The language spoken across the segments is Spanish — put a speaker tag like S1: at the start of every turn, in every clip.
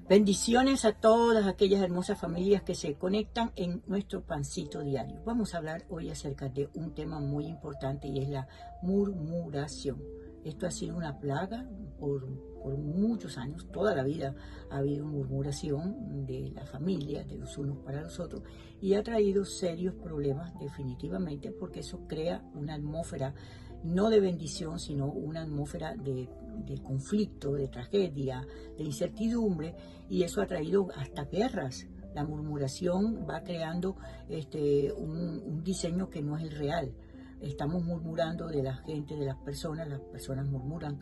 S1: Bendiciones a todas aquellas hermosas familias que se conectan en nuestro pancito diario. Vamos a hablar hoy acerca de un tema muy importante y es la murmuración. Esto ha sido una plaga por muchos años, toda la vida ha habido murmuración de la familia, de los unos para los otros, y ha traído serios problemas definitivamente porque eso crea una atmósfera no de bendición, sino una atmósfera de conflicto, de tragedia, de incertidumbre, y eso ha traído hasta guerras. La murmuración va creando un diseño que no es el real. Estamos murmurando de la gente, de las personas murmuran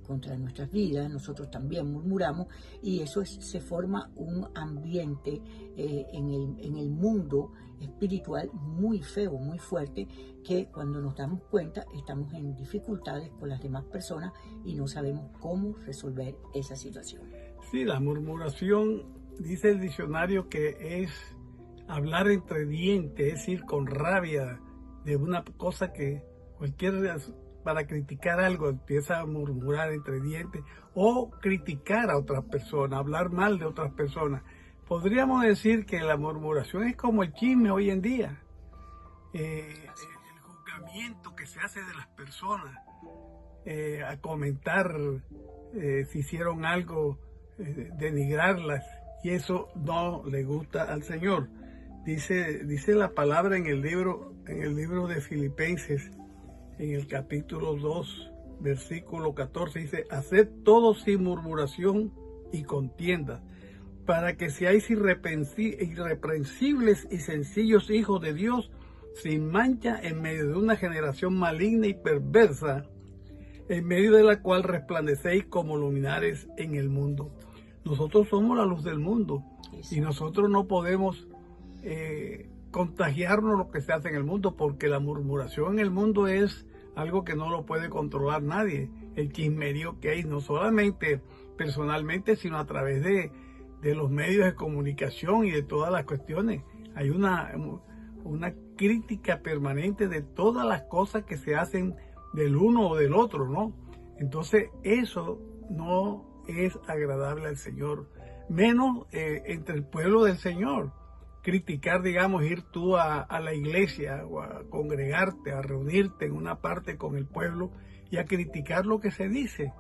S1: contra nuestras vidas, nosotros también murmuramos, y eso se forma un ambiente en el mundo espiritual muy feo, muy fuerte, que cuando nos damos cuenta estamos en dificultades con las demás personas y no sabemos cómo resolver esa situación.
S2: Sí, la murmuración, dice el diccionario, que es hablar entre dientes, es decir, con rabia de una cosa que para criticar algo empieza a murmurar entre dientes o criticar a otras personas, hablar mal de otras personas. Podríamos decir que la murmuración es como el chisme hoy en día, el juzgamiento que se hace de las personas, a comentar si hicieron algo, denigrarlas, y eso no le gusta al Señor. Dice la palabra en el libro de Filipenses, en el capítulo 2, versículo 14, dice: haced todo sin murmuración y contiendas, para que seáis irreprensibles y sencillos hijos de Dios, sin mancha en medio de una generación maligna y perversa, en medio de la cual resplandecéis como luminares en el mundo. Nosotros somos la luz del mundo y nosotros no podemos contagiarnos lo que se hace en el mundo, porque la murmuración en el mundo es algo que no lo puede controlar nadie. El chismerío que hay, no solamente personalmente, sino a través de los medios de comunicación y de todas las cuestiones. Hay una crítica permanente de todas las cosas que se hacen del uno o del otro, ¿no? Entonces eso no es agradable al Señor, menos entre el pueblo del Señor. Criticar, digamos, ir tú a la iglesia o a congregarte, a reunirte en una parte con el pueblo y a criticar lo que se dice.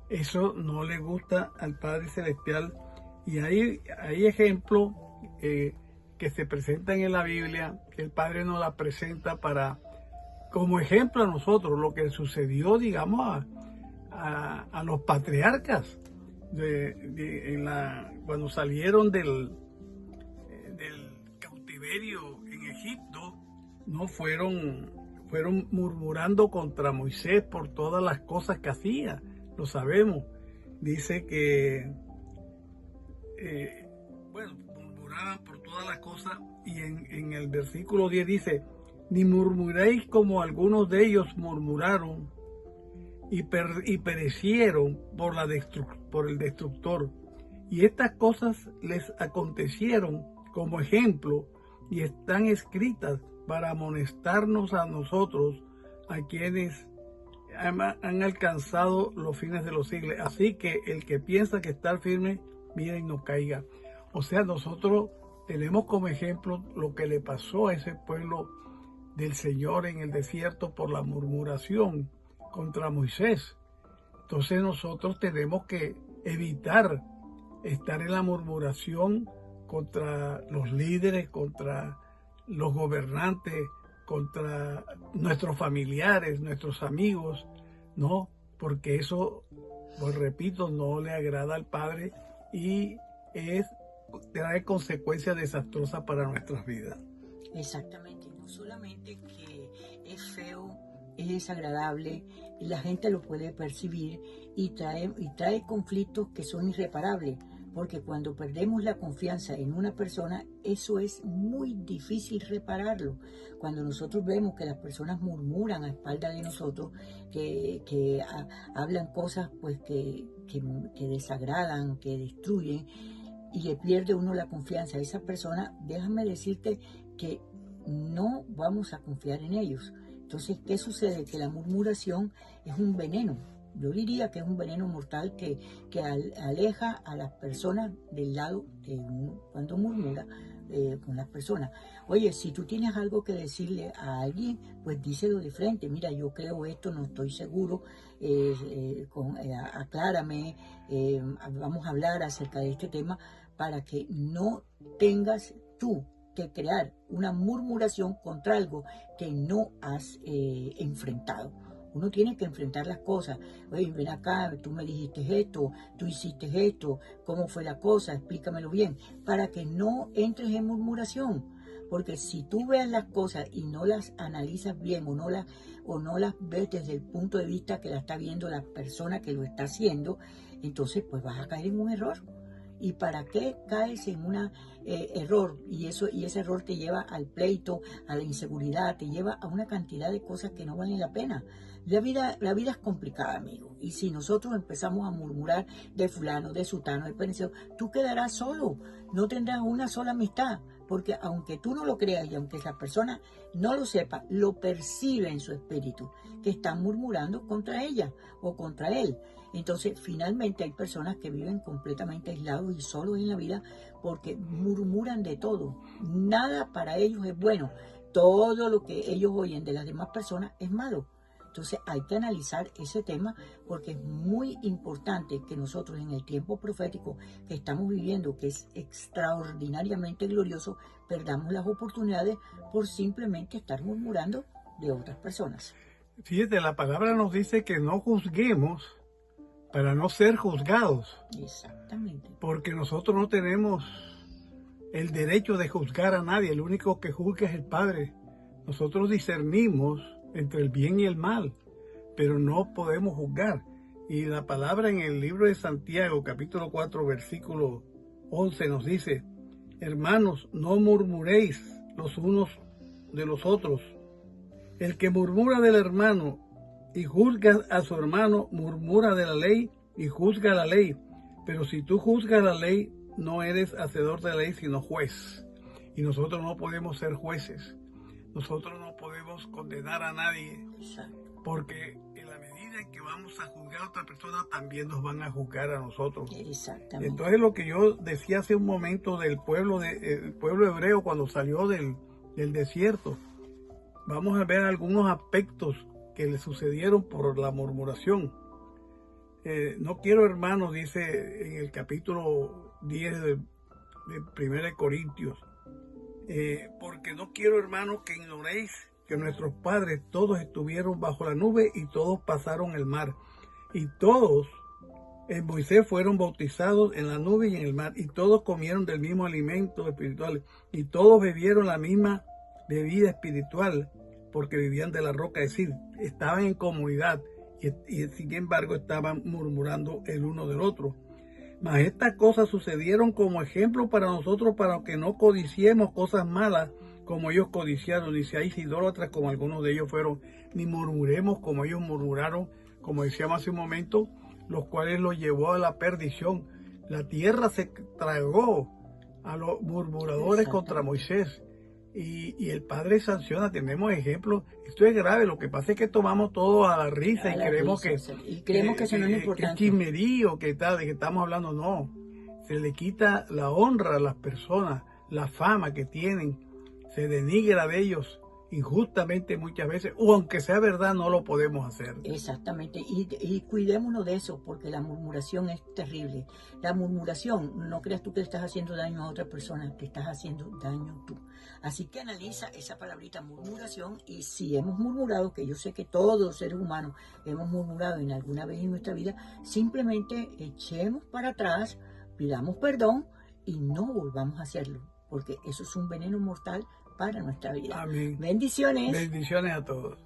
S2: Eso no le gusta al Padre Celestial, y hay ejemplos que se presentan en la Biblia, que el Padre nos la presenta como ejemplo a nosotros, lo que sucedió, digamos, a los patriarcas cuando salieron del cautiverio en Egipto. No fueron murmurando contra Moisés por todas las cosas que hacía, lo sabemos. Dice que murmuraban por todas las cosas, y en el versículo 10 dice: ni murmuréis como algunos de ellos murmuraron y perecieron por el destructor. Y estas cosas les acontecieron como ejemplo y están escritas para amonestarnos a nosotros, a quienes han alcanzado los fines de los siglos. Así que el que piensa que está firme, miren, no caiga. O sea, nosotros tenemos como ejemplo lo que le pasó a ese pueblo del Señor en el desierto por la murmuración contra Moisés. Entonces nosotros tenemos que evitar estar en la murmuración contra los líderes, contra los gobernantes, contra nuestros familiares, nuestros amigos, ¿no? Porque eso, pues repito, no le agrada al Padre y trae consecuencias desastrosas para nuestras vidas.
S1: Exactamente, no solamente que es feo, es desagradable, la gente lo puede percibir y trae conflictos que son irreparables, porque cuando perdemos la confianza en una persona, eso es muy difícil repararlo. Cuando nosotros vemos que las personas murmuran a espaldas de nosotros, que hablan cosas pues que desagradan, que destruyen, y le pierde uno la confianza a esa persona, déjame decirte que no vamos a confiar en ellos. Entonces, ¿qué sucede? Que la murmuración es un veneno. Yo diría que es un veneno mortal que aleja a las personas del lado de cuando murmura con las personas. Oye, si tú tienes algo que decirle a alguien, pues díselo de frente. Mira, yo creo esto, no estoy seguro, aclárame, vamos a hablar acerca de este tema para que no tengas tú que crear una murmuración contra algo que no has enfrentado. Uno tiene que enfrentar las cosas. Oye, ven acá, tú me dijiste esto, tú hiciste esto, ¿cómo fue la cosa? Explícamelo bien, para que no entres en murmuración. Porque si tú ves las cosas y no las analizas bien o no las ves desde el punto de vista que la está viendo la persona que lo está haciendo, entonces pues vas a caer en un error. ¿Y para qué caes en un error? Y ese error te lleva al pleito, a la inseguridad, te lleva a una cantidad de cosas que no valen la pena. La vida es complicada, amigo. Y si nosotros empezamos a murmurar de fulano, de sutano, de perenciero, tú quedarás solo. No tendrás una sola amistad. Porque aunque tú no lo creas y aunque esa persona no lo sepa, lo percibe en su espíritu, que están murmurando contra ella o contra él. Entonces, finalmente hay personas que viven completamente aislados y solos en la vida porque murmuran de todo. Nada para ellos es bueno. Todo lo que ellos oyen de las demás personas es malo. Entonces hay que analizar ese tema porque es muy importante que nosotros en el tiempo profético que estamos viviendo, que es extraordinariamente glorioso, perdamos las oportunidades por simplemente estar murmurando de otras personas.
S2: Fíjate, la palabra nos dice que no juzguemos para no ser juzgados.
S1: Exactamente.
S2: Porque nosotros no tenemos el derecho de juzgar a nadie, el único que juzga es el Padre. Nosotros discernimos entre el bien y el mal, pero no podemos juzgar. Y la palabra en el libro de Santiago, capítulo 4, versículo 11, nos dice: hermanos, no murmuréis los unos de los otros. El que murmura del hermano y juzga a su hermano, murmura de la ley y juzga la ley. Pero si tú juzgas la ley, no eres hacedor de la ley, sino juez. Y nosotros no podemos ser jueces. Nosotros no podemos condenar a nadie.
S1: Exacto.
S2: Porque en la medida en que vamos a juzgar a otra persona, también nos van a juzgar a nosotros.
S1: Exactamente.
S2: Entonces, lo que yo decía hace un momento del pueblo hebreo cuando salió del desierto, vamos a ver algunos aspectos que le sucedieron por la murmuración. No quiero, hermanos, dice en el capítulo 10 de 1 Corintios, porque no quiero, hermanos, que ignoréis que nuestros padres todos estuvieron bajo la nube y todos pasaron el mar. Y todos en Moisés fueron bautizados en la nube y en el mar. Y todos comieron del mismo alimento espiritual. Y todos bebieron la misma bebida espiritual porque vivían de la roca. Es decir, estaban en comunidad y sin embargo estaban murmurando el uno del otro. Mas estas cosas sucedieron como ejemplo para nosotros, para que no codiciemos cosas malas como ellos codiciaron, ni seáis idólatras como algunos de ellos fueron, ni murmuremos como ellos murmuraron, como decíamos hace un momento, los cuales los llevó a la perdición. La tierra se tragó a los murmuradores contra Moisés. Y el Padre sanciona, tenemos ejemplos. Esto es grave, lo que pasa es que tomamos todo a la risa y creemos que eso no es importante. Que chismerío, que tal, de que estamos hablando, no. Se le quita la honra a las personas, la fama que tienen, se denigra de ellos injustamente muchas veces, o aunque sea verdad, no lo podemos hacer.
S1: Exactamente, y cuidémonos de eso, porque la murmuración es terrible. La murmuración, no creas tú que le estás haciendo daño a otra persona, te estás haciendo daño tú. Así que analiza esa palabrita murmuración, y si hemos murmurado, que yo sé que todos los seres humanos hemos murmurado en alguna vez en nuestra vida, simplemente echemos para atrás, pidamos perdón y no volvamos a hacerlo, porque eso es un veneno mortal para nuestra vida.
S2: Amén.
S1: Bendiciones.
S2: Bendiciones a todos.